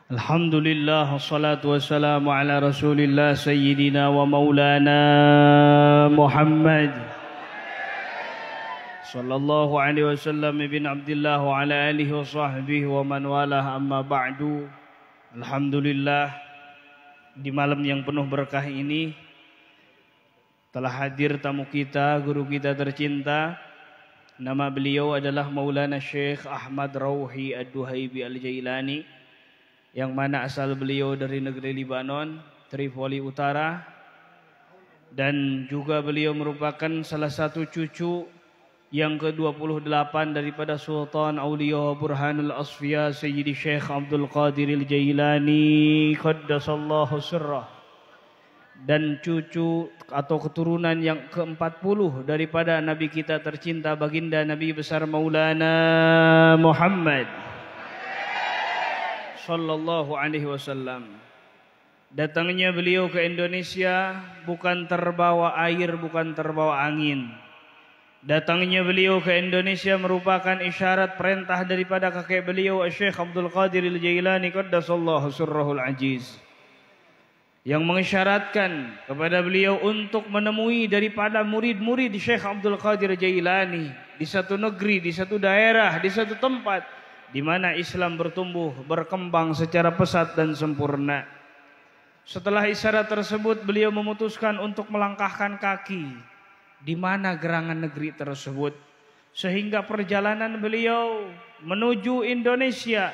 Alhamdulillah, wassalatu wassalamu ala rasulillah sayyidina wa maulana Muhammad sallallahu alaihi wasallam ibn Abdullah wa ala alihi wa sahbihi wa man walah, amma ba'du. Alhamdulillah, di malam yang penuh berkah ini telah hadir tamu kita, guru kita tercinta. Nama beliau adalah Maulana Syekh Ahmad Rauhi Ad-Duhaibi Al-Jailani, yang mana asal beliau dari negeri Libanon, Tripoli Utara, dan juga beliau merupakan salah satu cucu yang ke-28 daripada Sultan Auliya Burhanul Asfiya Sayyidi Syekh Abdul Qadir Al-Jailani Qaddasallahu sirrah, dan cucu atau keturunan yang ke-40 daripada Nabi kita tercinta, baginda Nabi besar Maulana Muhammad sallallahu alaihi wasallam. Datangnya beliau ke Indonesia bukan terbawa air, bukan terbawa angin. Datangnya beliau ke Indonesia merupakan isyarat perintah daripada kakek beliau Syekh Abdul Qadir Al-Jailani Qaddasallahu sirrahul ajiz, yang mengisyaratkan kepada beliau untuk menemui daripada murid-murid Syekh Abdul Qadir Jailani di satu negeri, di satu daerah, di satu tempat di mana Islam bertumbuh, berkembang secara pesat dan sempurna. Setelah isyarat tersebut, beliau memutuskan untuk melangkahkan kaki di mana gerangan negeri tersebut, sehingga perjalanan beliau menuju Indonesia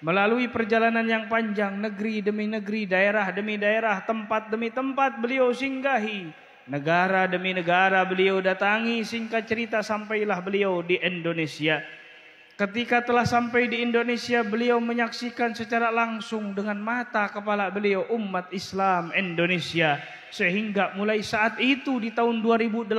melalui perjalanan yang panjang, negeri demi negeri, daerah demi daerah, tempat demi tempat beliau singgahi, negara demi negara beliau datangi. Singkat cerita, sampailah beliau di Indonesia. Ketika telah sampai di Indonesia, beliau menyaksikan secara langsung dengan mata kepala beliau umat Islam Indonesia. Sehingga mulai saat itu di tahun 2018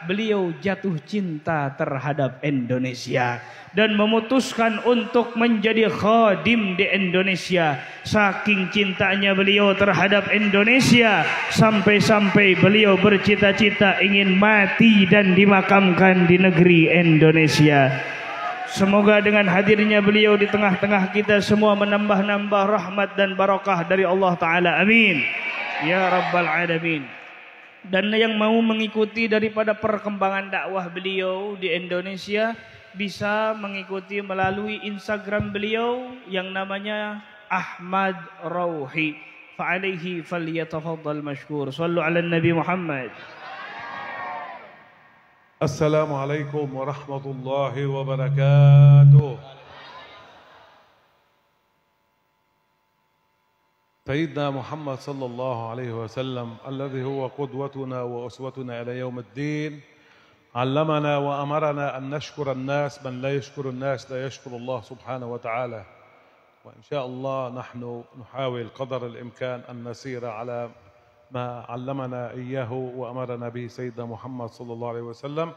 beliau jatuh cinta terhadap Indonesia dan memutuskan untuk menjadi khadim di Indonesia. Saking cintanya beliau terhadap Indonesia, sampai-sampai beliau bercita-cita ingin mati dan dimakamkan di negeri Indonesia. Semoga dengan hadirnya beliau di tengah-tengah kita semua menambah-nambah rahmat dan barakah dari Allah Ta'ala. Amin ya Rabbal Alamin. Dan yang mau mengikuti daripada perkembangan dakwah beliau di Indonesia bisa mengikuti melalui Instagram beliau yang namanya Ahmad Rauhi. Fa'alaihi falyatafaddal mashkur. Sallu ala Nabi Muhammad. السلام عليكم ورحمة الله وبركاته. سيدنا محمد صلى الله عليه وسلم الذي هو قدوتنا وأسوتنا إلى يوم الدين علمنا وأمرنا أن نشكر الناس، من لا يشكر الناس لا يشكر الله سبحانه وتعالى. وإن شاء الله نحن نحاول قدر الإمكان أن نسير على ما علمنا إياه وأمرنا به سيدنا محمد صلى الله عليه وسلم.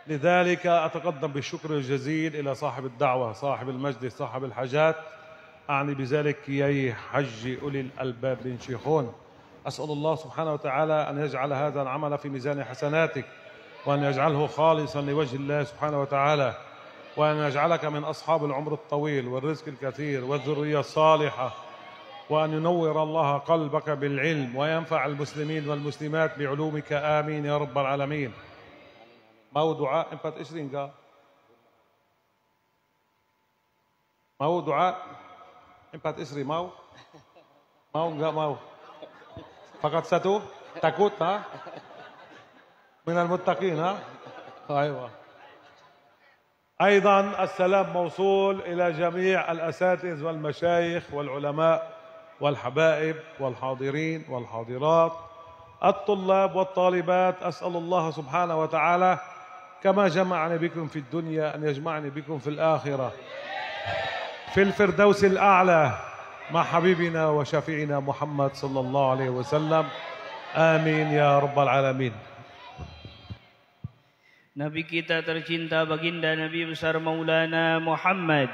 لذلك أتقدم بالشكر الجزيل إلى صاحب الدعوة، صاحب المجد، صاحب الحاجات، أعني بذلك يي حج أولي الألباب بن شيخون. أسأل الله سبحانه وتعالى أن يجعل هذا العمل في ميزان حسناتك، وأن يجعله خالصا لوجه الله سبحانه وتعالى، وأن يجعلك من أصحاب العمر الطويل والرزق الكثير والذرية الصالحة، وأن ينور الله قلبك بالعلم وينفع المسلمين والمسلمات بعلومك. آمين يا رب العالمين. mau دعاء 4 enggak? mau دعاء 4 mau? mau enggak mau? Fakat satu? Takut ha? Minal muttaqin ha? أيوة. أيضا السلام موصول إلى جميع الأساتذة والمشايخ والعلماء والحبائب والحاضرين والحاضرات، الطلاب والطالبات. أسأل الله سبحانه وتعالى كما جمعني بكم في الدنيا أن يجمعني بكم في الآخرة في الفردوس الأعلى مع حبيبنا وشفيعنا محمد صلى الله عليه وسلم. آمين يا رب العالمين. Nabi kita tercinta, baginda Nabi besar Maulana Muhammad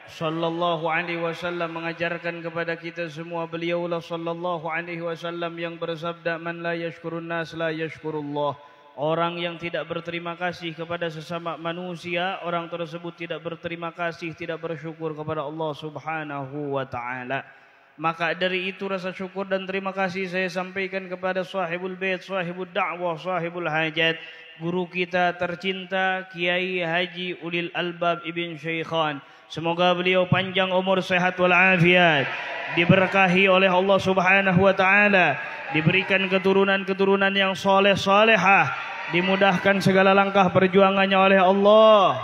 sallallahu alaihi wasallam mengajarkan kepada kita semua. Beliaulah sallallahu alaihi wasallam yang bersabda, man la yashkurun nas la yashkurullah. Orang yang tidak berterima kasih kepada sesama manusia, orang tersebut tidak berterima kasih, tidak bersyukur kepada Allah Subhanahu wa taala. Maka dari itu rasa syukur dan terima kasih saya sampaikan kepada sahibul bait, sahibul da'wah, sahibul hajat, guru kita tercinta Kiai Haji Ulil Albab Ibn Syaikhan. Semoga beliau panjang umur, sehat walafiat, diberkahi oleh Allah Subhanahu wa taala, diberikan keturunan-keturunan yang soleh solehah, dimudahkan segala langkah perjuangannya oleh Allah,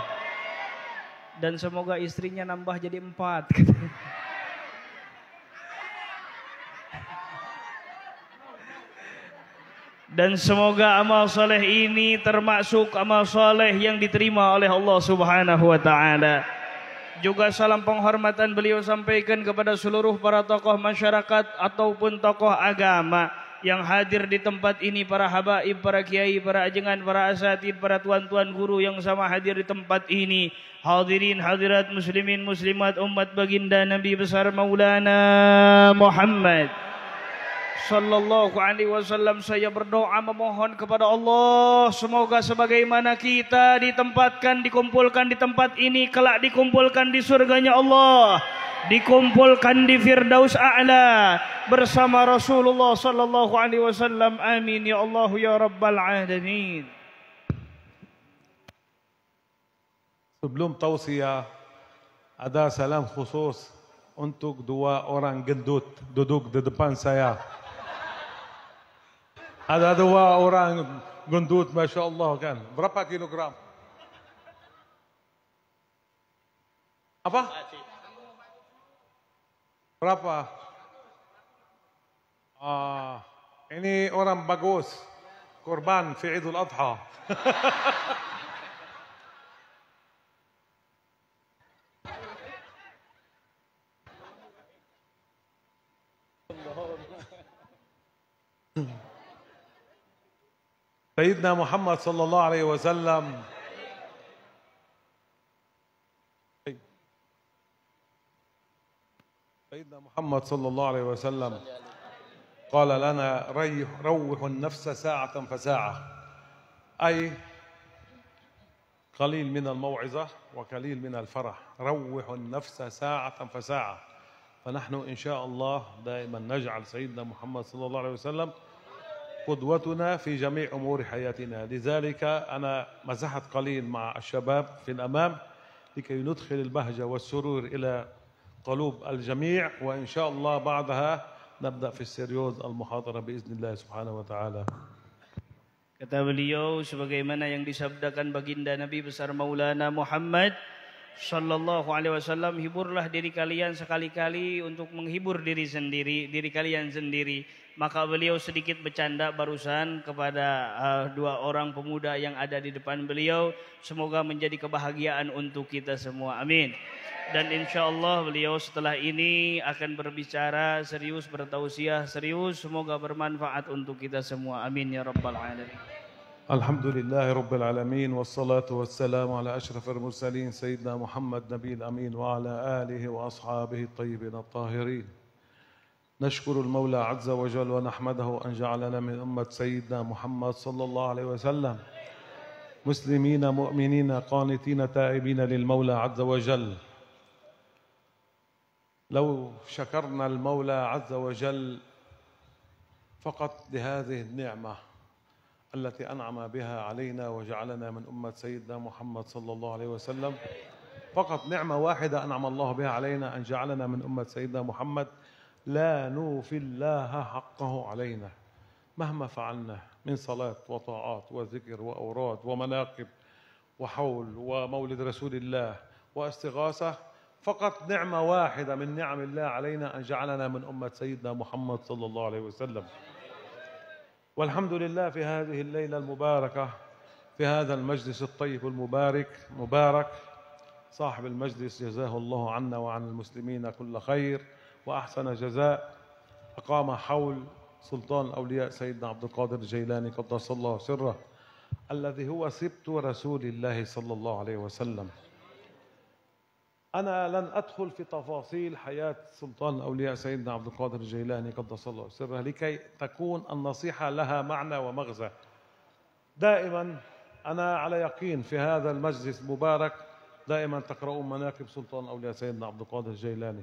dan semoga istrinya nambah jadi 4. Dan semoga amal soleh ini termasuk amal soleh yang diterima oleh Allah Subhanahu wa taala. Juga salam penghormatan beliau sampaikan kepada seluruh para tokoh masyarakat ataupun tokoh agama yang hadir di tempat ini, para habaib, para kiai, para ajengan, para asatid, para tuan-tuan guru yang sama hadir di tempat ini. Hadirin hadirat muslimin muslimat umat baginda Nabi besar Maulana Muhammad sallallahu alaihi wasallam, saya berdoa memohon kepada Allah semoga sebagaimana kita ditempatkan, dikumpulkan di tempat ini, kelak dikumpulkan di surganya Allah, dikumpulkan di Firdaus A'la bersama Rasulullah sallallahu alaihi wasallam. Amin ya Allah ya rabbal alamin. Sebelum tausiah, ada salam khusus untuk 2 orang gendut duduk di depan saya. Ada 2 orang gendut, Masya Allah kan. Berapa kilogram? Apa? Berapa? Ini orang bagus. Korban fi Idul Adha. سيدنا محمد صلى الله عليه وسلم سيدنا محمد صلى الله عليه وسلم قال لنا روح النفس ساعة فساعة، أي قليل من الموعظة وقليل من الفرح. روح النفس ساعة فساعة. فنحن إن شاء الله دائما نجعل سيدنا محمد صلى الله عليه وسلم قدوتنا في جميع أمور حياتنا. لذلك أنا مزحت قليل مع الشباب في الأمام لكي ندخل البهجة والسرور إلى قلوب الجميع، وإن شاء الله بعدها نبدأ في السيريوز المحاضرة بإذن الله سبحانه وتعالى. Kata beliau sebagaimana yang disabdakan baginda Nabi besar Maulana Muhammad sallallahu alaihi wasallam, hiburlah diri kalian sekali-kali untuk menghibur diri kalian sendiri. Maka beliau sedikit bercanda barusan kepada 2 orang pemuda yang ada di depan beliau. Semoga menjadi kebahagiaan untuk kita semua. Amin. Dan insyaallah beliau setelah ini akan berbicara serius, bertausiah serius. Semoga bermanfaat untuk kita semua. Amin ya rabbal alamin. Alhamdulillah rabbil alamin, wassalatu wassalamu ala ashrafil mursalin sayyidina Muhammad nabiyil amin wa ala alihi wa ashabihi at-tayyibin at-tahirin. نشكر المولى عز وجل ونحمده أن جعلنا من أمة سيدنا محمد صلى الله عليه وسلم مسلمين مؤمنين قانتين تائبين للمولى عز وجل. لو شكرنا المولى عز وجل فقط لهذه النعمة التي أنعم بها علينا وجعلنا من أمة سيدنا محمد صلى الله عليه وسلم، فقط نعمة واحدة أنعم الله بها علينا أن جعلنا من أمة سيدنا محمد، لا نوفي الله حقه علينا مهما فعلنا من صلاة وطاعات وذكر وأوراد ومناقب وحول ومولد رسول الله واستغاثة. فقط نعمة واحدة من نعم الله علينا أن جعلنا من أمة سيدنا محمد صلى الله عليه وسلم. والحمد لله في هذه الليلة المباركة، في هذا المجلس الطيب المبارك مبارك، صاحب المجلس جزاه الله عنا وعن المسلمين كل خير وأحسن جزاء، أقام حول سلطان الأولياء سيدنا عبد القادر الجيلاني قدس الله سره الذي هو سبط رسول الله صلى الله عليه وسلم. أنا لن أدخل في تفاصيل حياة سلطان الأولياء سيدنا عبد القادر الجيلاني قدس الله سره لكي تكون النصيحة لها معنى ومغزى. دائما أنا على يقين في هذا المجلس المبارك دائما تقرؤون مناقب سلطان أولياء سيدنا عبد القادر الجيلاني،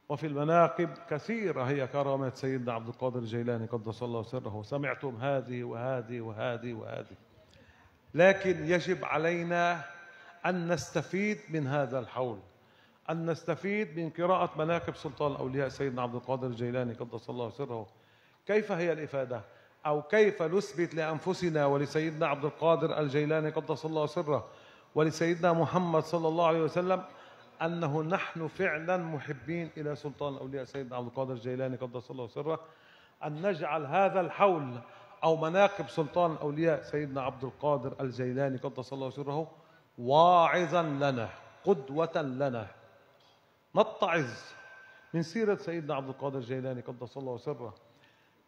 وفي المناقب كثيرة هي كرامات سيدنا عبد القادر الجيلاني قدس الله سره، سمعتم هذه وهذه وهذه وهذه، لكن يجب علينا أن نستفيد من هذا الحول، أن نستفيد من قراءة مناقب سلطان الأولياء سيدنا عبد القادر الجيلاني قدس الله سره. كيف هي الإفادة؟ أو كيف نثبت لأنفسنا ولسيدنا عبد القادر الجيلاني قدس الله سره ولسيدنا محمد صلى الله عليه وسلم أنه نحن فعلا محبين إلى سلطان الأولياء سيدنا عبد القادر الجيلاني قدس الله سره، أن نجعل هذا الحول أو مناقب سلطان الأولياء سيدنا عبد القادر الجيلاني قدس الله سره واعظا لنا، قدوة لنا، نتعظ من سيرة سيدنا عبد القادر الجيلاني قدس الله سره.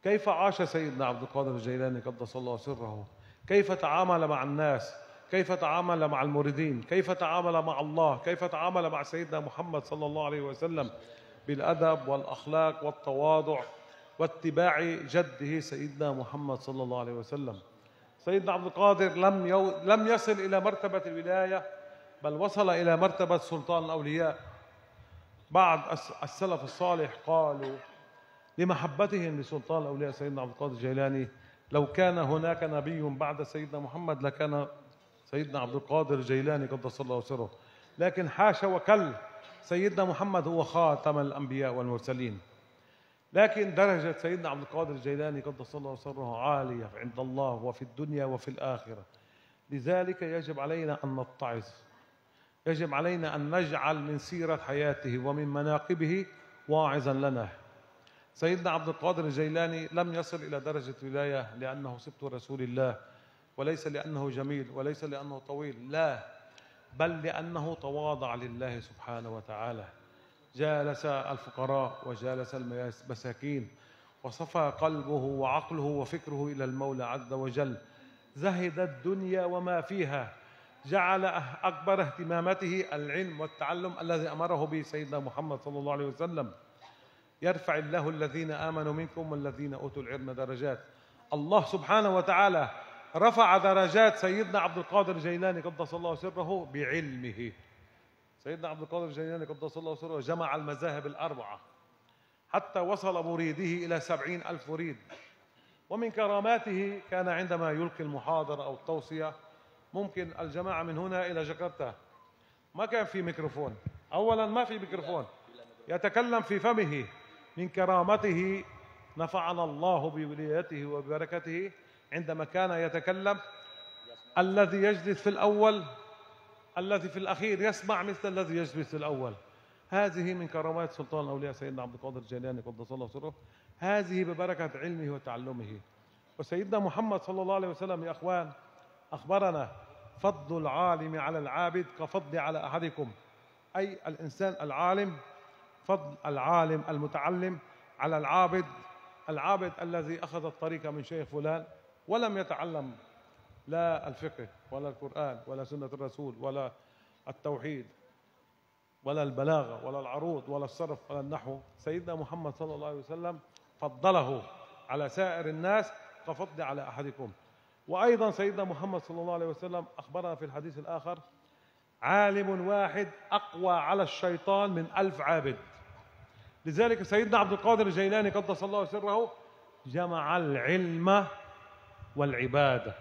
كيف عاش سيدنا عبد القادر الجيلاني قدس الله سره، كيف تعامل مع الناس، كيف تعامل مع المريدين، كيف تعامل مع الله، كيف تعامل مع سيدنا محمد صلى الله عليه وسلم بالأدب والأخلاق والتواضع واتباع جده سيدنا محمد صلى الله عليه وسلم. سيدنا عبد القادر لم يصل إلى مرتبة الولاية، بل وصل إلى مرتبة سلطان الأولياء. بعض السلف الصالح قالوا لمحبتهم لسلطان الأولياء سيدنا عبد القادر الجيلاني لو كان هناك نبي بعد سيدنا محمد لكان سيدنا عبد القادر الجيلاني قدس الله سره، لكن حاشا وكل، سيدنا محمد هو خاتم الأنبياء والمرسلين. لكن درجة سيدنا عبد القادر الجيلاني قدس الله سره عالية عند الله وفي الدنيا وفي الآخرة، لذلك يجب علينا أن نتعظ، يجب علينا أن نجعل من سيرة حياته ومن مناقبه واعظا لنا. سيدنا عبد القادر الجيلاني لم يصل إلى درجة ولاية لأنه سبط رسول الله، وليس لأنه جميل، وليس لأنه طويل، لا، بل لأنه تواضع لله سبحانه وتعالى، جالس الفقراء وجالس المساكين، وصفى قلبه وعقله وفكره إلى المولى عز وجل، زهد الدنيا وما فيها، جعل أكبر اهتماماته العلم والتعلم الذي أمره به سيدنا محمد صلى الله عليه وسلم. يرفع الله الذين آمنوا منكم والذين أوتوا العلم درجات. الله سبحانه وتعالى رفع درجات سيدنا عبد القادر الجيلاني قدس الله سره بعلمه. سيدنا عبد القادر الجيلاني قدس الله سره جمع المذاهب الأربعة حتى وصل مريده إلى 70,000 مريد. ومن كراماته كان عندما يلقي المحاضرة أو التوصية، ممكن الجماعة من هنا إلى جاكرتا ما كان في ميكروفون، أولا ما في ميكروفون، يتكلم في فمه. من كرامته نفعنا الله بولايته وببركته عندما كان يتكلم الذي يجلس في الأول الذي في الأخير يسمع مثل الذي يجلس في الأول. هذه من كرامات سلطان الأولياء سيدنا عبد القادر الجيلاني قدس الله سره، هذه ببركة علمه وتعلمه. وسيدنا محمد صلى الله عليه وسلم يا أخوان أخبرنا فضل العالم على العابد كفضل على أحدكم، أي الإنسان العالم، فضل العالم المتعلم على العابد، العابد الذي أخذ الطريق من شيخ فلان ولم يتعلم لا الفقه ولا القرآن ولا سنة الرسول ولا التوحيد ولا البلاغة ولا العروض ولا الصرف ولا النحو. سيدنا محمد صلى الله عليه وسلم فضله على سائر الناس كفضل على أحدكم. وأيضا سيدنا محمد صلى الله عليه وسلم أخبرنا في الحديث الآخر: عالم واحد أقوى على الشيطان من 1000 عابد. لذلك سيدنا عبد القادر الجيلاني قدس الله سره جمع العلم والعبادة،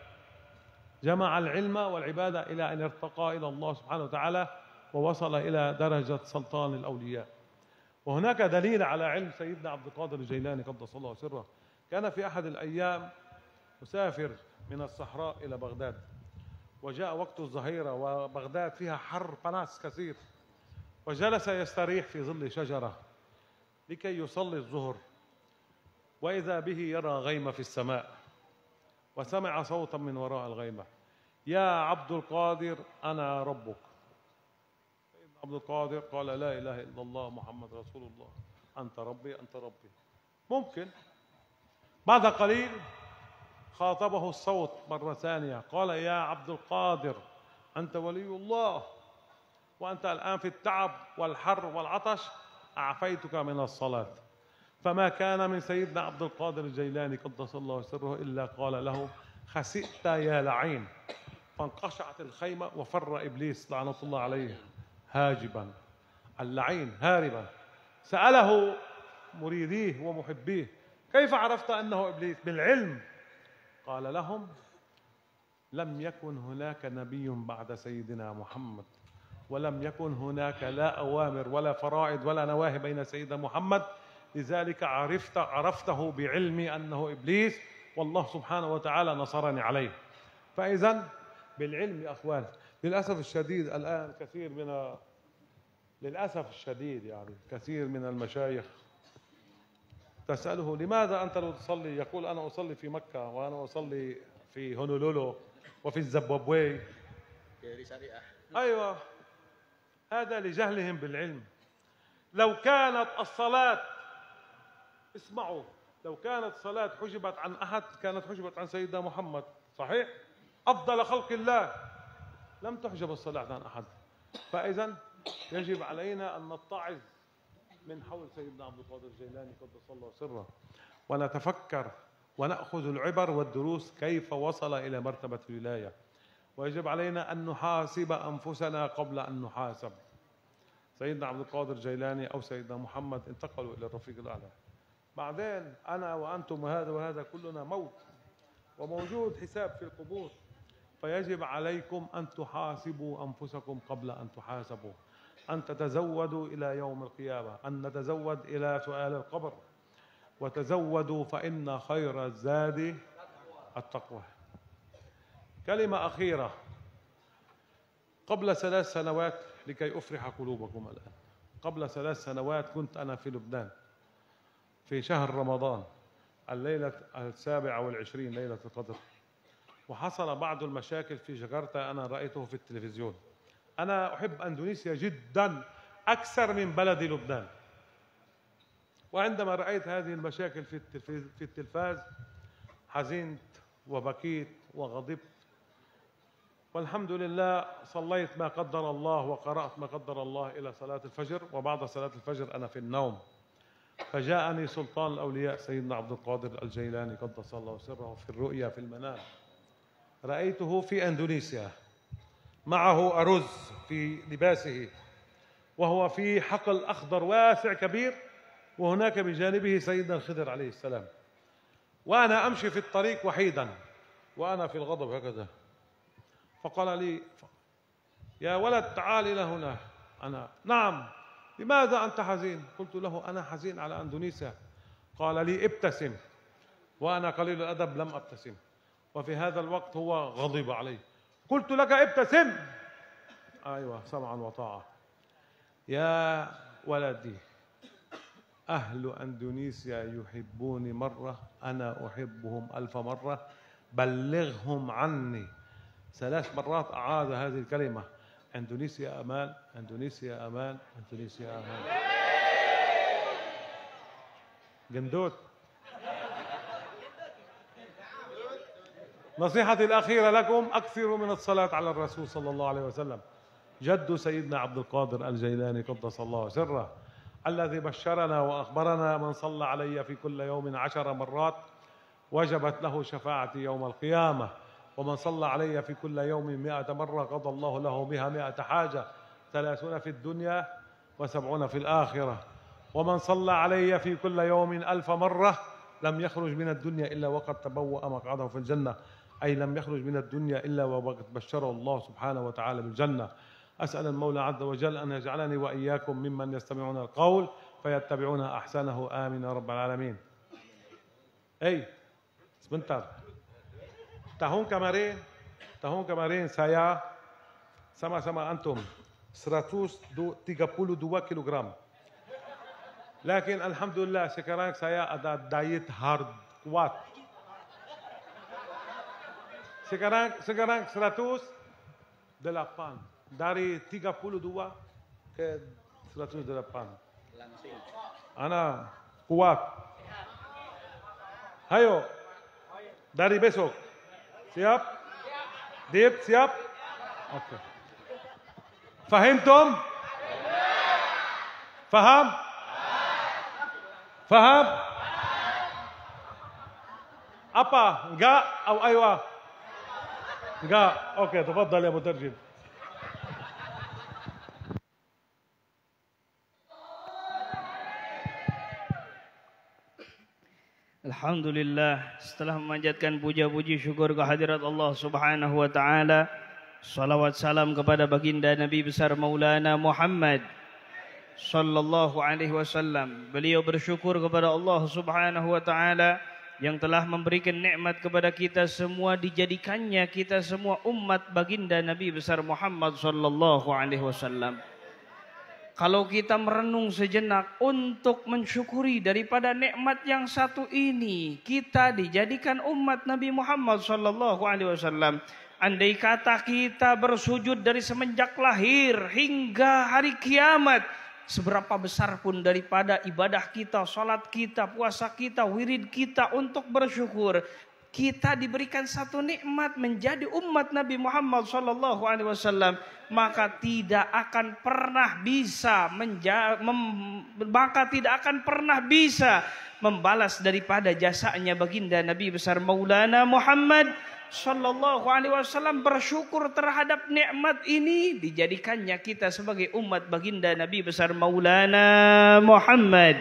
جمع العلم والعبادة إلى أن ارتقى إلى الله سبحانه وتعالى ووصل إلى درجة سلطان الأولياء. وهناك دليل على علم سيدنا عبد القادر الجيلاني قدس الله سره. كان في أحد الأيام مسافر من الصحراء إلى بغداد، وجاء وقت الظهيرة وبغداد فيها حر فناس كثير، وجلس يستريح في ظل شجرة لكي يصلي الظهر، وإذا به يرى غيمة في السماء، وسمع صوتا من وراء الغيمة: يا عبد القادر أنا ربك. سيدنا عبد القادر قال: لا إله إلا الله محمد رسول الله، أنت ربي أنت ربي. ممكن بعد قليل خاطبه الصوت مرة ثانية، قال: يا عبد القادر أنت ولي الله، وأنت الآن في التعب والحر والعطش، أعفيتك من الصلاة. فما كان من سيدنا عبد القادر الجيلاني قدس الله سره إلا قال له: خسئت يا لعين. فانقشعت الخيمة وفر إبليس لعنة الله عليه هاجبا، اللعين هاربا. سأله مريديه ومحبيه: كيف عرفت أنه إبليس؟ بالعلم. قال لهم: لم يكن هناك نبي بعد سيدنا محمد، ولم يكن هناك لا أوامر ولا فرائض ولا نواهي بين سيدنا محمد، لذلك عرفته بعلمي أنه إبليس، والله سبحانه وتعالى نصرني عليه. فإذا بالعلم يا أخوان. للأسف الشديد الآن كثير من المشايخ تسأله: لماذا أنت لا تصلي؟ يقول: أنا أصلي في مكة، وأنا أصلي في هونولولو وفي الزيمبابوي. أيوة، هذا لجهلهم بالعلم. لو كانت الصلاة، اسمعوا، لو كانت الصلاة حجبت عن أحد كانت حجبت عن سيدنا محمد، صحيح؟ أفضل خلق الله، لم تحجب الصلاة عن أحد. فإذا يجب علينا أن نتعظ من حول سيدنا عبد القادر الجيلاني قدس الله سره، ونتفكر ونأخذ العبر والدروس كيف وصل إلى مرتبة الولاية. ويجب علينا أن نحاسب أنفسنا قبل أن نحاسب. سيدنا عبد القادر الجيلاني أو سيدنا محمد انتقلوا إلى الرفيق الأعلى، بعدين أنا وأنتم وهذا وهذا كلنا موت، وموجود حساب في القبور. فيجب عليكم أن تحاسبوا أنفسكم قبل أن تحاسبوا، أن تتزودوا إلى يوم القيامة، أن نتزود إلى سؤال القبر. وتزودوا فإن خير الزاد التقوى. كلمة أخيرة. قبل 3 سنوات، لكي أفرح قلوبكم الآن، قبل 3 سنوات كنت أنا في لبنان في شهر رمضان، الليلة 27 ليلة القدر، وحصل بعض المشاكل في جاكرتا. أنا رأيته في التلفزيون. أنا أحب أندونيسيا جدا أكثر من بلدي لبنان، وعندما رأيت هذه المشاكل في التلفاز حزنت وبكيت وغضبت، والحمد لله صليت ما قدر الله وقرأت ما قدر الله إلى صلاة الفجر، وبعد صلاة الفجر أنا في النوم، فجاءني سلطان الأولياء سيدنا عبد القادر الجيلاني قدس الله سره في الرؤيا في المنام. رأيته في أندونيسيا معه أرز في لباسه، وهو في حقل أخضر واسع كبير، وهناك بجانبه سيدنا الخضر عليه السلام، وأنا أمشي في الطريق وحيدا وأنا في الغضب هكذا. فقال لي: يا ولد تعال إلى هنا. أنا: نعم. لماذا أنت حزين؟ قلت له: أنا حزين على أندونيسيا. قال لي: ابتسم. وأنا قليل الأدب لم أبتسم، وفي هذا الوقت هو غضب علي. قلت لك ابتسم. أيوة، سمعا وطاعة. يا ولدي، أهل أندونيسيا يحبوني مرة، أنا أحبهم 1000 مرة، بلغهم عني. 3 مرات أعاد هذه الكلمة: أندونيسيا أمان، أندونيسيا أمان، أندونيسيا أمان. جندوت. نصيحتي الأخيرة لكم: أكثروا من الصلاة على الرسول صلى الله عليه وسلم، جد سيدنا عبد القادر الجيلاني قدس الله سره، الذي بشرنا وأخبرنا: من صلى علي في كل يوم 10 مرات وجبت له شفاعتي يوم القيامة، ومن صلى علي في كل يوم 100 مرة قضى الله له بها 100 حاجة، 30 في الدنيا و70 في الآخرة. ومن صلى علي في كل يوم 1000 مرة لم يخرج من الدنيا إلا وقد تبوأ مقعده في الجنة، أي لم يخرج من الدنيا إلا وقد بشره الله سبحانه وتعالى بالجنة. أسأل المولى عز وجل أن يجعلني وإياكم ممن يستمعون القول فيتبعون أحسنه. آمين يا رب العالمين. sebentar. Tahun kemarin saya sama-sama antum 132 kilogram. Lakin alhamdulillah sekarang saya ada diet hard kuat. Sekarang 108. Dari 32 ke 108. Ana kuat. Hayo. Dari besok. Siap? Diet siap? Oke. Fahimtum? Faham? Faham? Apa? Enggak? Atau aywa? Enggak. Oke, تفضل يا مترجم. Alhamdulillah, setelah memanjatkan puja-puji syukur kehadirat Allah Subhanahu wa taala, salawat salam kepada baginda Nabi besar Maulana Muhammad sallallahu alaihi wasallam. Beliau bersyukur kepada Allah Subhanahu wa taala yang telah memberikan nikmat kepada kita semua, dijadikannya kita semua umat baginda Nabi besar Muhammad sallallahu alaihi wasallam. Kalau kita merenung sejenak untuk mensyukuri daripada nikmat yang satu ini, kita dijadikan umat Nabi Muhammad sallallahu alaihi wasallam. Andai kata kita bersujud dari semenjak lahir hingga hari kiamat, seberapa besar pun daripada ibadah kita, salat kita, puasa kita, wirid kita untuk bersyukur, kita diberikan satu nikmat menjadi umat Nabi Muhammad sallallahu alaihi wasallam, maka tidak akan pernah bisa membalas daripada jasanya baginda Nabi besar Maulana Muhammad sallallahu alaihi wasallam. Bersyukur terhadap nikmat ini, dijadikannya kita sebagai umat baginda Nabi besar Maulana Muhammad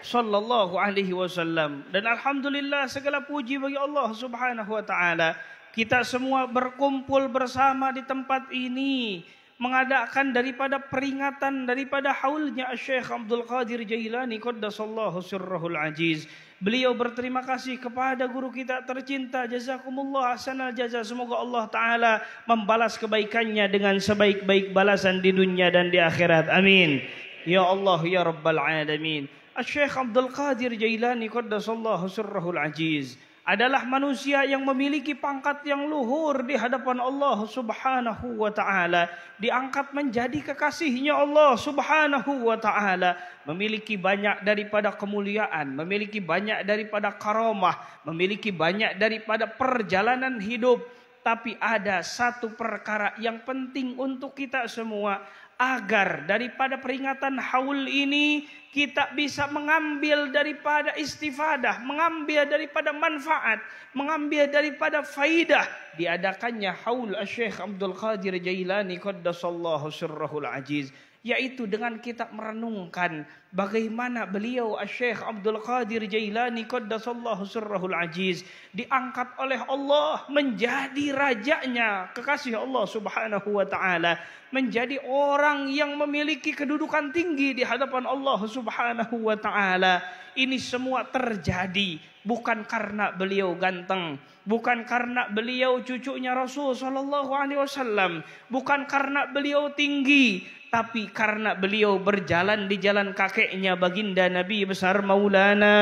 sallallahu alaihi wasallam. Dan alhamdulillah, segala puji bagi Allah Subhanahu wa taala. Kita semua berkumpul bersama di tempat ini mengadakan daripada peringatan daripada haulnya Syekh Abdul Qadir Jailani qaddasallahu sirrahul aziz. Beliau berterima kasih kepada guru kita tercinta, jazakumullah ahsanal jaza. Semoga Allah taala membalas kebaikannya dengan sebaik-baik balasan di dunia dan di akhirat. Amin. Ya Allah ya rabbal alamin. Syekh Abdul Qadir Jailani qaddasallahu sirrahul aziz adalah manusia yang memiliki pangkat yang luhur di hadapan Allah Subhanahu wa taala, diangkat menjadi kekasihnya Allah Subhanahu wa taala, memiliki banyak daripada kemuliaan, memiliki banyak daripada karamah, memiliki banyak daripada perjalanan hidup. Tapi ada satu perkara yang penting untuk kita semua, agar daripada peringatan haul ini kita bisa mengambil daripada istifadah, mengambil daripada manfaat, mengambil daripada faidah diadakannya haul Syekh Abdul Qadir Jailani qaddasallahu sirrahul aziz, yaitu dengan kita merenungkan bagaimana beliau Syekh Abdul Qadir Jailani qaddasallahu sirrahul aziz diangkat oleh Allah menjadi rajanya, kekasih Allah Subhanahu wa taala, menjadi orang yang memiliki kedudukan tinggi di hadapan Allah Subhanahu wa taala. Ini semua terjadi bukan karena beliau ganteng, bukan karena beliau cucunya Rasul sallallahu alaihi wasallam, bukan karena beliau tinggi, tapi karena beliau berjalan di jalan kakeknya baginda Nabi besar Maulana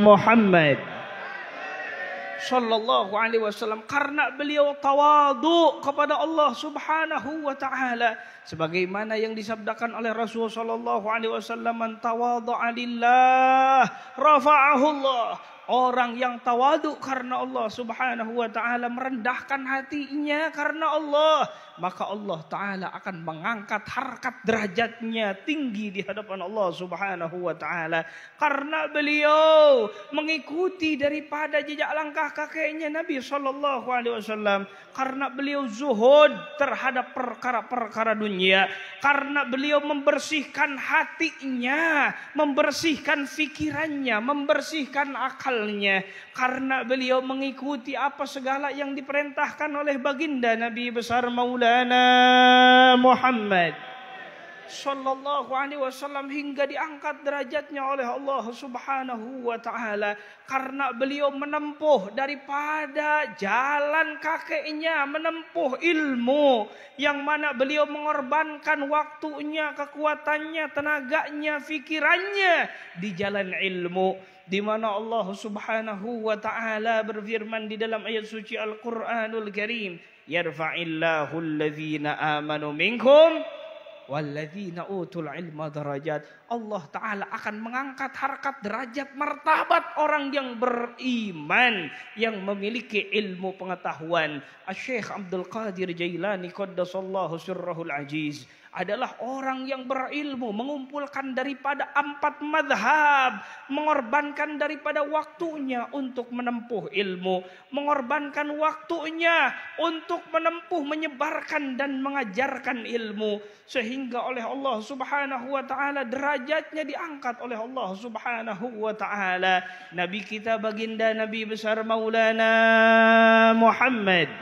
Muhammad sallallahu alaihi wasallam, karena beliau tawadu kepada Allah Subhanahu wa taala, sebagaimana yang disabdakan oleh Rasul sallallahu alaihi wasallam, man tawadha'a lillah rafa'ahu Allah. Orang yang tawadu karena Allah Subhanahu wa taala, merendahkan hatinya karena Allah, maka Allah taala akan mengangkat harkat derajatnya tinggi di hadapan Allah Subhanahu wa taala, karena beliau mengikuti daripada jejak langkah kakeknya Nabi sallallahu alaihi wasallam, karena beliau zuhud terhadap perkara-perkara dunia, karena beliau membersihkan hatinya, membersihkan fikirannya, membersihkan akalnya, karena beliau mengikuti apa segala yang diperintahkan oleh baginda Nabi besar Maulana Muhammad sallallahu alaihi wasallam, hingga diangkat derajatnya oleh Allah Subhanahu wa taala, karena beliau menempuh daripada jalan kakeknya, menempuh ilmu yang mana beliau mengorbankan waktunya, kekuatannya, tenaganya, fikirannya di jalan ilmu, di mana Allah Subhanahu wa taala berfirman di dalam ayat suci Al-Qur'anul Karim, yarfa'illahu alladhina amanu minkum walladzina utul ilma darajat. Allah taala akan mengangkat harkat derajat martabat orang yang beriman, yang memiliki ilmu pengetahuan. Syekh Abdul Qadir Jailani qaddasallahu sirrahul aziz adalah orang yang berilmu, mengumpulkan daripada 4 madhab, mengorbankan daripada waktunya untuk menempuh ilmu, mengorbankan waktunya untuk menempuh, menyebarkan dan mengajarkan ilmu, sehingga oleh Allah Subhanahu wa taala derajatnya diangkat oleh Allah Subhanahu wa taala. Nabi kita baginda Nabi besar Maulana Muhammad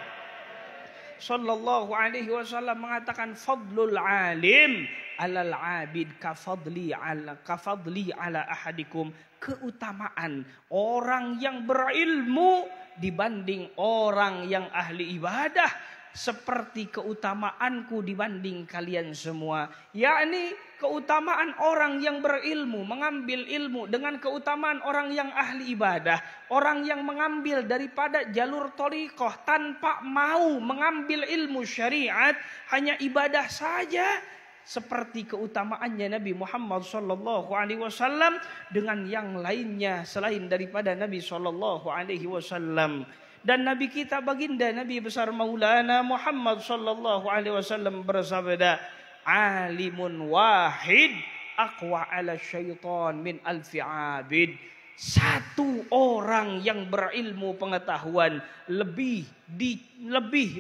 sallallahu alaihi wasallam mengatakan, fadlul alim alal abid kafadli ala ahadikum. Keutamaan orang yang berilmu dibanding orang yang ahli ibadah seperti keutamaanku dibanding kalian semua. Yakni keutamaan orang yang berilmu, mengambil ilmu, dengan keutamaan orang yang ahli ibadah. Orang yang mengambil daripada jalur thariqah tanpa mau mengambil ilmu syariat, hanya ibadah saja, seperti keutamaannya Nabi Muhammad sallallahu alaihi wasallam dengan yang lainnya selain daripada Nabi sallallahu alaihi wasallam. Dan Nabi kita baginda Nabi besar Maulana Muhammad sallallahu alaihi wasallam bersabda, alimun wahid aqwa ala syaitan min alfi abid. Satu orang yang berilmu pengetahuan lebih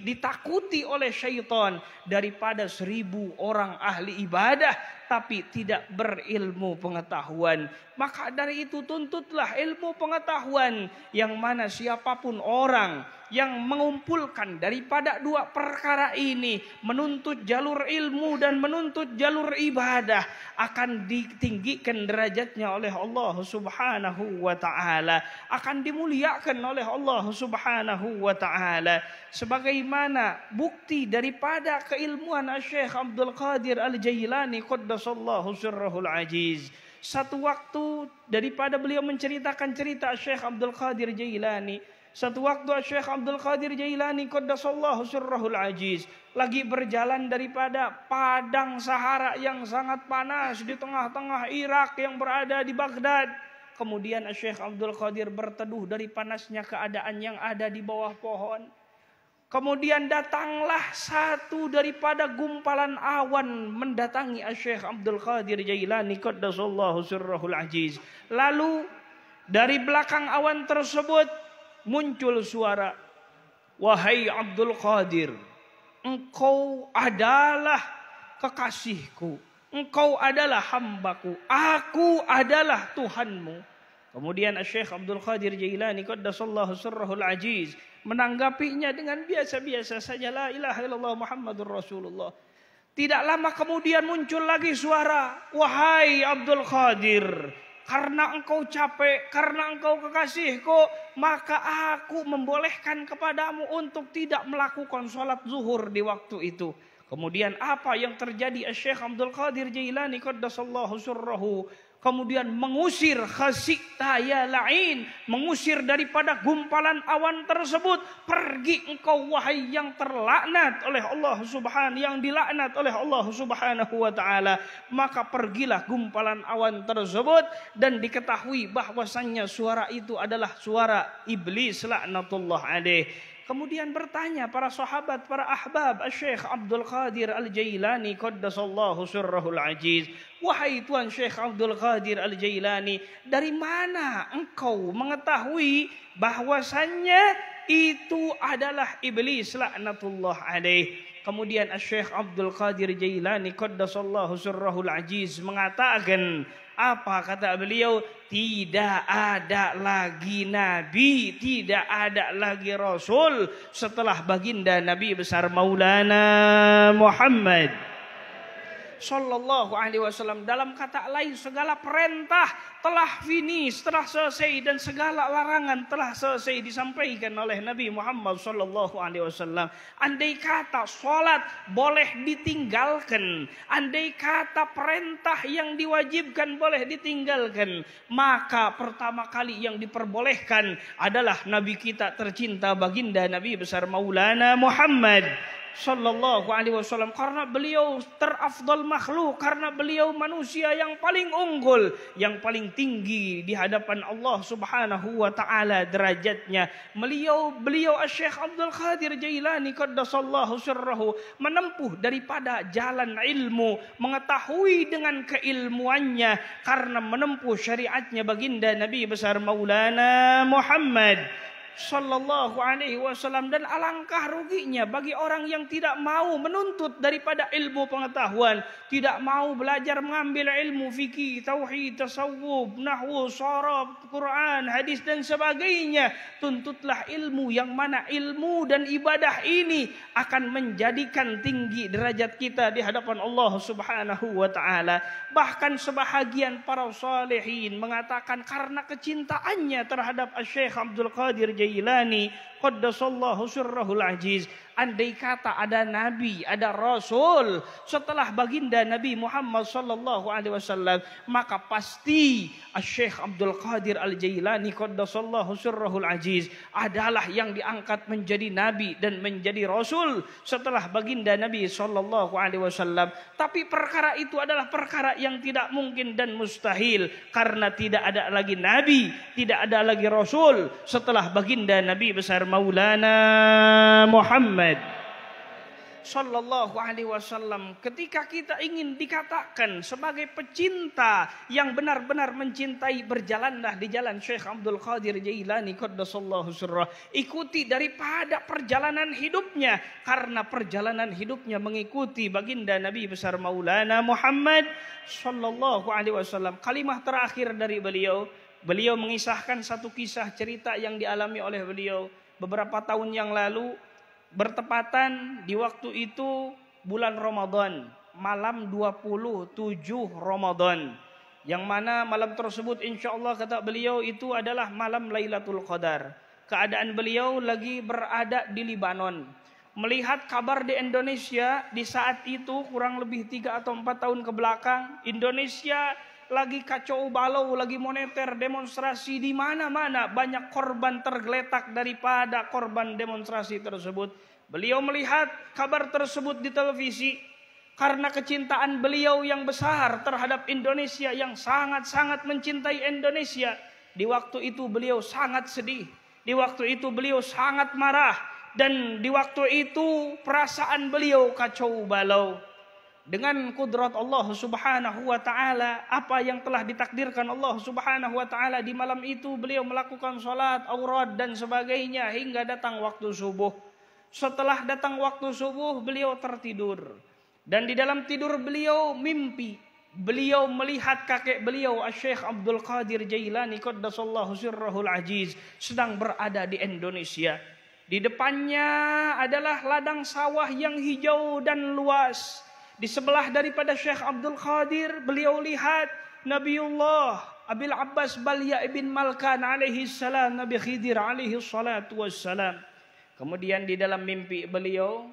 ditakuti oleh syaitan daripada 1000 orang ahli ibadah tapi tidak berilmu pengetahuan. Maka dari itu tuntutlah ilmu pengetahuan, yang mana siapapun orang yang mengumpulkan daripada 2 perkara ini, menuntut jalur ilmu dan menuntut jalur ibadah, akan ditinggikan derajatnya oleh Allah Subhanahu wa taala, akan dimuliakan oleh Allah Subhanahu wa taala. Sebagaimana bukti daripada keilmuan Syekh Abdul Qadir Al-Jailani qaddasallahu sirrahul aziz. Satu waktu daripada beliau menceritakan cerita Syekh Abdul Qadir Jailani, satu waktu Syekh Abdul Qadir Jailani qaddasallahu sirrahul aziz lagi berjalan daripada padang Sahara yang sangat panas di tengah-tengah Irak yang berada di Baghdad. Kemudian Syekh Abdul Qadir berteduh dari panasnya keadaan yang ada di bawah pohon. Kemudian datanglah satu daripada gumpalan awan mendatangi Syekh Abdul Qadir Jailani qaddasallahu sirrahul aziz. Lalu dari belakang awan tersebut muncul suara, wahai Abdul Qadir, engkau adalah kekasihku, engkau adalah hambaku, aku adalah Tuhanmu. Kemudian Syekh Abdul Qadir Jailani qaddasallahu sirrahul aziz menanggapinya dengan biasa-biasa saja, la ilaha illallah Muhammadur Rasulullah. Tidak lama kemudian muncul lagi suara, wahai Abdul Qadir, karena engkau capek, karena engkau kekasihku, maka aku membolehkan kepadamu untuk tidak melakukan sholat zuhur di waktu itu. Kemudian apa yang terjadi? Syekh Abdul Qadir Jailani qaddasallahu sirrahu kemudian mengusir khasita ya la'in, mengusir daripada gumpalan awan tersebut. Pergi engkau wahai yang terlaknat oleh Allah Subhanahu, yang dilaknat oleh Allah Subhanahu wa taala. Maka pergilah gumpalan awan tersebut dan diketahui bahwasannya suara itu adalah suara iblis laknatullah alaih. Kemudian bertanya para sahabat, para ahbab Syekh Abdul Qadir Al-Jailani qaddasallahu sirrahul aziz, wahai Tuan Syekh Abdul Qadir Al-Jailani, dari mana engkau mengetahui bahwasannya itu adalah iblis laknatullah alaih? Kemudian Syekh Abdul Qadir Jailani qaddasallahu sirrahul aziz mengatakan, apa kata beliau? Tidak ada lagi nabi, tidak ada lagi rasul setelah baginda Nabi besar Maulana Muhammad sallallahu alaihi wasallam. Dalam kata lain, segala perintah telah finish, telah selesai, dan segala larangan telah selesai disampaikan oleh Nabi Muhammad sallallahu alaihi wasallam. Andai kata salat boleh ditinggalkan, andai kata perintah yang diwajibkan boleh ditinggalkan, maka pertama kali yang diperbolehkan adalah Nabi kita tercinta baginda Nabi besar Maulana Muhammad Sallallahu alaihi wasallam, karena beliau terafdal makhluk, karena beliau manusia yang paling unggul, yang paling tinggi di hadapan Allah Subhanahu wa taala derajatnya. Beliau Syekh Abdul Qadir Jailani qaddasallahu sirrahu menempuh daripada jalan ilmu, mengetahui dengan keilmuannya karena menempuh syariatnya baginda Nabi besar Maulana Muhammad Sallallahu alaihi wasallam. Dan alangkah ruginya bagi orang yang tidak mau menuntut daripada ilmu pengetahuan, tidak mau belajar mengambil ilmu fikih, tauhid, tasawuf, nahwu, sharaf, Quran, hadis dan sebagainya. Tuntutlah ilmu yang mana ilmu dan ibadah ini akan menjadikan tinggi derajat kita di hadapan Allah Subhanahu wa taala. Bahkan sebahagian para salihin mengatakan karena kecintaannya terhadap Syekh Abdul Qadir Jailani qaddasallahu sirrahul aziz, andai kata ada nabi, ada rasul setelah baginda Nabi Muhammad sallallahu alaihi wasallam, maka pasti Syekh Abdul Qadir Al-Jailani qaddasallahu sirrahul aziz adalah yang diangkat menjadi nabi dan menjadi rasul setelah baginda Nabi sallallahu alaihi wasallam. Tapi perkara itu adalah perkara yang tidak mungkin dan mustahil, karena tidak ada lagi nabi, tidak ada lagi rasul setelah baginda Nabi besar Maulana Muhammad Sallallahu alaihi wasallam. Ketika kita ingin dikatakan sebagai pecinta yang benar-benar mencintai, berjalanlah di jalan Syekh Abdul Qadir Jailani qaddasallahu sirrah. Ikuti daripada perjalanan hidupnya, karena perjalanan hidupnya mengikuti baginda Nabi besar Maulana Muhammad Sallallahu alaihi wasallam. Kalimah terakhir dari beliau mengisahkan satu kisah cerita yang dialami oleh beliau beberapa tahun yang lalu, bertepatan di waktu itu bulan Ramadan, malam 27 Ramadan, yang mana malam tersebut insyaallah kata beliau itu adalah malam Lailatul Qadar. Keadaan beliau lagi berada di Libanon, melihat kabar di Indonesia di saat itu kurang lebih 3 atau 4 tahun ke belakang, Indonesia lagi kacau balau, lagi moneter, demonstrasi di mana-mana, banyak korban tergeletak daripada korban demonstrasi tersebut. Beliau melihat kabar tersebut di televisi, karena kecintaan beliau yang besar terhadap Indonesia, yang sangat-sangat mencintai Indonesia. Di waktu itu beliau sangat sedih, di waktu itu beliau sangat marah, dan di waktu itu perasaan beliau kacau balau. Dengan kudrat Allah Subhanahu wa taala, apa yang telah ditakdirkan Allah Subhanahu wa taala, di malam itu beliau melakukan salat, aurat dan sebagainya hingga datang waktu subuh. Setelah datang waktu subuh, beliau tertidur, dan di dalam tidur beliau mimpi. Beliau melihat kakek beliau Syekh Abdul Qadir Jailani qaddasallahu sirrahul aziz sedang berada di Indonesia. Di depannya adalah ladang sawah yang hijau dan luas. Di sebelah daripada Syekh Abdul Qadir, beliau lihat Nabiullah Abil Abbas Balya ibn Malkan alaihi salam, Nabi Khidir alaihi salatu wassalam. Kemudian di dalam mimpi beliau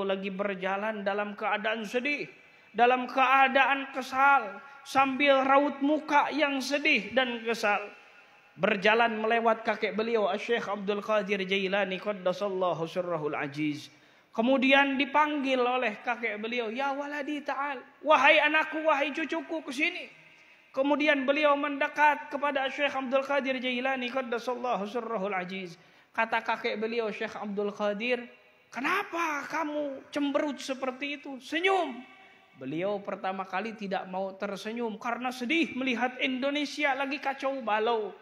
lagi berjalan dalam keadaan sedih, dalam keadaan kesal, sambil raut muka yang sedih dan kesal. Berjalan melewat kakek beliau Syekh Abdul Qadir Jailani qaddasallahu sirrahul aziz. Kemudian dipanggil oleh kakek beliau, ya waladi ta'al, wahai anakku, wahai cucuku, ke sini. Kemudian beliau mendekat kepada Syekh Abdul Qadir Jailani qaddasallahu sirrahul aziz. Kata kakek beliau Syekh Abdul Qadir, kenapa kamu cemberut seperti itu? Senyum. Beliau pertama kali tidak mau tersenyum karena sedih melihat Indonesia lagi kacau balau.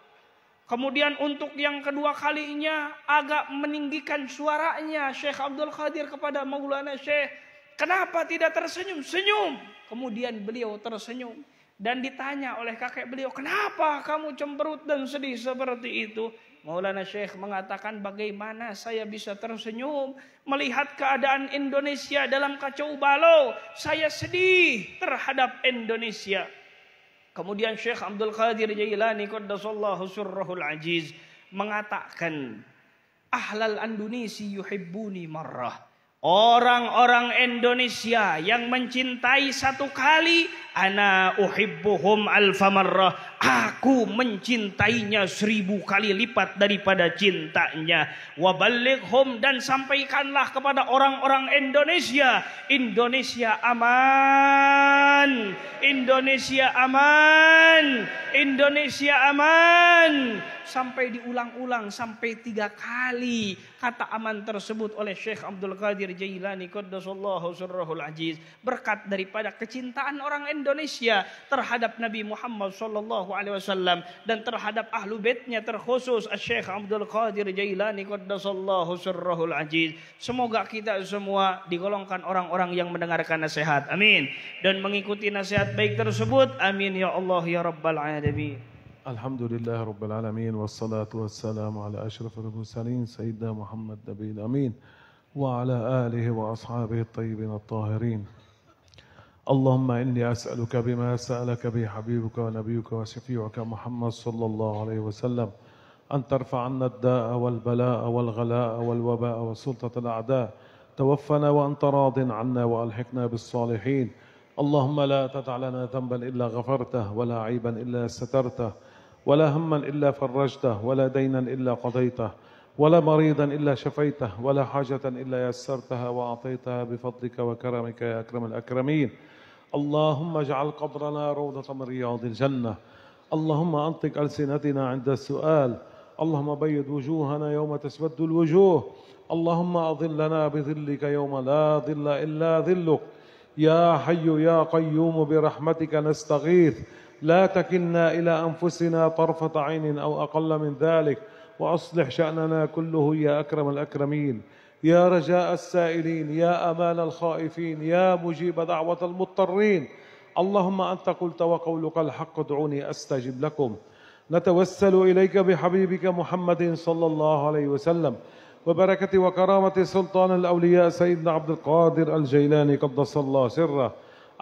Kemudian untuk yang kedua kalinya agak meninggikan suaranya Syekh Abdul Qadir kepada Maulana Syekh. Kenapa tidak tersenyum? Senyum. Kemudian beliau tersenyum. Dan ditanya oleh kakek beliau, kenapa kamu cemberut dan sedih seperti itu? Maulana Syekh mengatakan, bagaimana saya bisa tersenyum melihat keadaan Indonesia dalam kacau balau. Saya sedih terhadap Indonesia. Kemudian Syekh Abdul Qadir Jailani qaddasallahu sirrahul aziz mengatakan, ahlal Indonesia yuhibbuni marrah. Orang-orang Indonesia yang mencintai satu kali, ana uhibbuhum alfa marrah, aku mencintainya 1000 kali lipat daripada cintanya. Waballighum, dan sampaikanlah kepada orang-orang Indonesia, Indonesia aman, Indonesia aman, Indonesia aman. Sampai diulang-ulang sampai 3 kali kata aman tersebut oleh Syekh Abdul Qadir Jailani qaddasallahu sirrahul aziz, berkat daripada kecintaan orang Indonesia terhadap Nabi Muhammad sallallahu alaihi wasallam dan terhadap ahlu baitnya, terkhusus Syekh Abdul Qadir Jailani qaddasallahu sirrahul aziz. Semoga kita semua digolongkan orang-orang yang mendengarkan nasihat, amin, dan mengikuti nasihat baik tersebut, amin ya Allah ya rabbal alamin. الحمد لله رب العالمين والصلاة والسلام على أشرف المرسلين سيدنا محمد نبي الأمين وعلى آله وأصحابه الطيبين الطاهرين. اللهم إني أسألك بما سألك به حبيبك ونبيك وشفيعك محمد صلى الله عليه وسلم أن ترفع عنا الداء والبلاء والغلاء والوباء وسلطة الأعداء. توفنا وأنت راض عنا وألحقنا بالصالحين. اللهم لا تدع لنا ذنبا إلا غفرته ولا عيبا إلا سترته ولا هما إلا فرجته ولا دينا إلا قضيته ولا مريضا إلا شفيته ولا حاجة إلا يسرتها وأعطيتها بفضلك وكرمك يا أكرم الأكرمين. اللهم اجعل قبرنا روضة من رياض الجنة. اللهم أنطق ألسنتنا عند السؤال. اللهم بيض وجوهنا يوم تسود الوجوه. اللهم أظلنا بظلك يوم لا ظل إلا ظلك. يا حي يا قيوم برحمتك نستغيث، لا تكلنا إلى أنفسنا طرفة عين أو أقل من ذلك، وأصلح شأننا كله يا أكرم الأكرمين. يا رجاء السائلين، يا أمان الخائفين، يا مجيب دعوة المضطرين. اللهم أنت قلت وقولك الحق، ادعوني أستجب لكم. نتوسل إليك بحبيبك محمد صلى الله عليه وسلم وبركة وكرامة سلطان الأولياء سيدنا عبد القادر الجيلاني قدس الله سره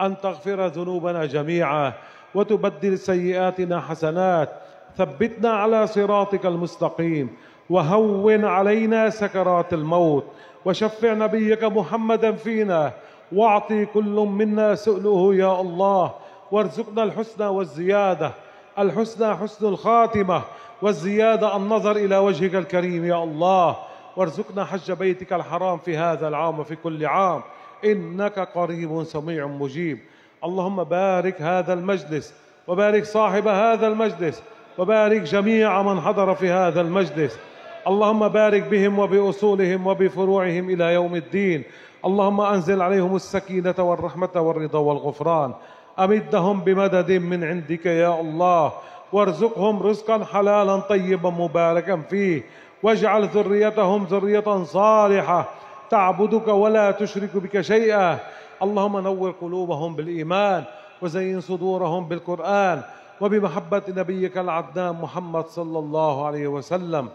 أن تغفر ذنوبنا جميعا وتبدل سيئاتنا حسنات. ثبتنا على صراطك المستقيم وهون علينا سكرات الموت، وشفع نبيك محمدا فينا، واعطي كل منا سؤله يا الله، وارزقنا الحسنى والزيادة. الحسنى حسن الخاتمة، والزيادة النظر إلى وجهك الكريم يا الله. وارزقنا حج بيتك الحرام في هذا العام وفي كل عام، إنك قريب سميع مجيب. اللهم بارك هذا المجلس، وبارك صاحب هذا المجلس، وبارك جميع من حضر في هذا المجلس. اللهم بارك بهم وبأصولهم وبفروعهم إلى يوم الدين. اللهم أنزل عليهم السكينة والرحمة والرضا والغفران. أمدهم بمدد من عندك يا الله، وارزقهم رزقا حلالا طيبا مباركا فيه، واجعل ذريتهم ذرية صالحة تعبدك ولا تشرك بك شيئا. اللهم نور قلوبهم بالإيمان، وزين صدورهم بالقرآن وبمحبة نبيك العدنان محمد صلى الله عليه وسلم.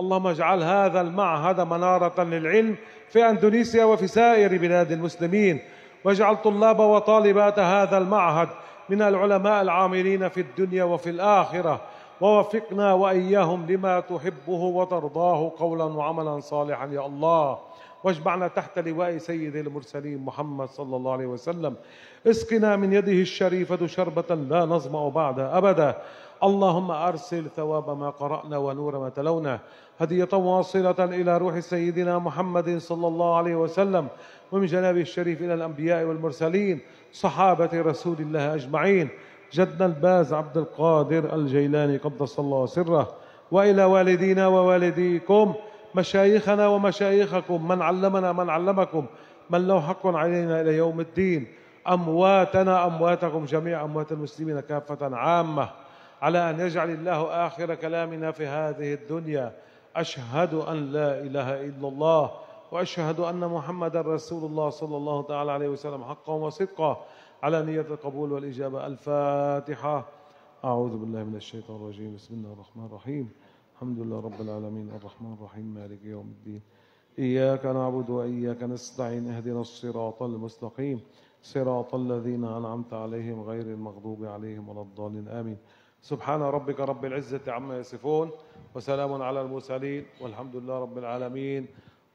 اللهم اجعل هذا المعهد منارة للعلم في أندونيسيا وفي سائر بلاد المسلمين، واجعل طلاب وطالبات هذا المعهد من العلماء العاملين في الدنيا وفي الآخرة، ووفقنا وإياهم لما تحبه وترضاه قولا وعملا صالحا يا الله. واجمعنا تحت لواء سيد المرسلين محمد صلى الله عليه وسلم. اسقنا من يده الشريفة شربة لا نظمأ بعدها أبدا. اللهم أرسل ثواب ما قرأنا ونور ما تلونا هدية واصلة إلى روح سيدنا محمد صلى الله عليه وسلم، ومن جنابه الشريف إلى الأنبياء والمرسلين صحابة رسول الله أجمعين، جدنا الباز عبد القادر الجيلاني قدس الله سره، وإلى والدينا ووالديكم، مشايخنا ومشايخكم، من علمنا من علمكم، من له حق علينا إلى يوم الدين، أمواتنا أمواتكم جميع أموات المسلمين كافة عامة، على أن يجعل الله آخر كلامنا في هذه الدنيا أشهد أن لا إله إلا الله وأشهد أن محمد رسول الله صلى الله تعالى عليه وسلم حقا وصدقا، على نية القبول والإجابة. الفاتحة. أعوذ بالله من الشيطان الرجيم. بسم الله الرحمن الرحيم. الحمد لله رب العالمين الرحمن الرحيم مالك يوم الدين. إياك نعبد وإياك نستعين. اهدنا الصراط المستقيم صراط الذين أنعمت عليهم غير المغضوب عليهم ولا الضالين آمين. سبحان ربك رب العزة عما يصفون، وسلام على المرسلين، والحمد لله رب العالمين.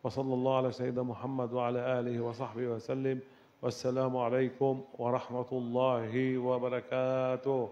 وصلى الله على سيدنا محمد وعلى آله وصحبه وسلم. والسلام عليكم ورحمة الله وبركاته.